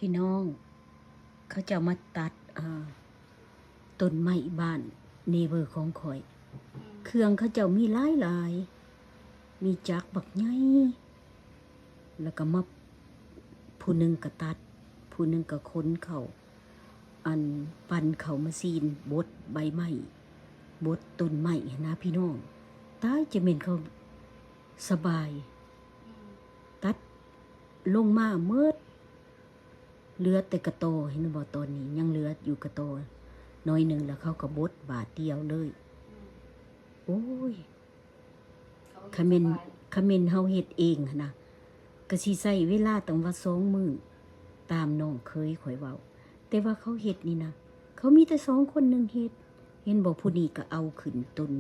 พี่น้องเขาจะมาตัดต้นไม้บ้านเนเบอร์ของข่อย เครื่องเขาเจ้ามีหลายมีจักรบักใหญ่แล้วก็มาผู้หนึ่งก็ตัดผู้หนึ่งก็ค้นเขาอันปั่นเขามาซีนบดใบไม้บดต้นไม้นะพี่น้องตายจะเป็นเขาสบายตัดลงมาเมื่อเหลือแต่กระโตเห็นบ่ตอนนี้ยังเหลืออยู่กระโตน้อยหนึ่งแล้วเขาก็บดบาทเดียวเลยโอ้ยคาเมนเฮาเฮ็ดเองนะก็สิใช้เวลาตั้งว่า2 มื้อตามน้องเคยข่อยเว้าแต่ว่าเขาเฮ็ดนี่นะเขามีแต่2 คนนึงเฮ็ดเห็นบ่ผู้นี้ก็เอาขึ้นต้น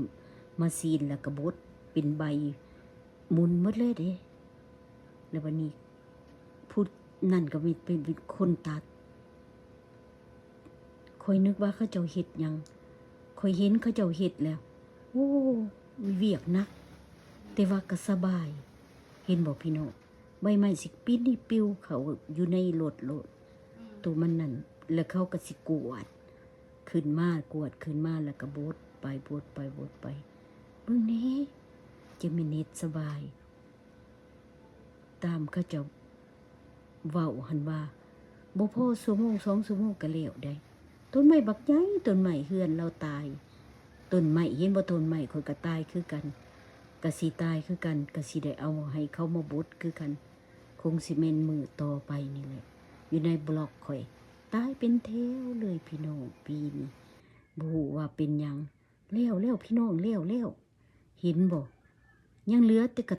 มาซีนแล้วก็บดเป็นใบหมุนหมดเลยเด้แล้ววันนี้ผู้นั่นก็มีเป็นคนตัดข่อยนึกว่าเขาเจ้าเฮ็ดหยังข่อยเห็นเขาเจ้าเฮ็ดแล้วโอ้มีเวียกนักแต่ว่าก็สบายเห็นบ่พี่น้องใบไม้สิปิ้นนี่ปิวเขาอยู่ในรถตัวมันนั่นแล้วเขาก็สิกวาดขึ้นมากวาดขึ้นมาแล้วก็บดไปบดไปบดไปเบิ่งแหน่จะมีเน็ตสบายตามเขาเจ้าเว้าหั่นว่าบ่พอชั่วโมง2 ชั่วโมงก็แล้วได้ต้นไม้บักใหญ่ต้นไม้เฮือนเราตายต้นไม้เห็นบ่ต้นไม้ข่อยก็ตายคือกันก็สิตายคือกันก็สิได้เอาให้เขามาบดคือกันคงสิแม่นมือต่อไปนี่แหละอยู่ในบล็อกข่อยตายเป็นแถวเลยพี่น้องปีนี้บ่ฮู้ว่าเป็นหยังแล้วพี่น้องแล้วเห็นบ่ยังเหลือแต่กระ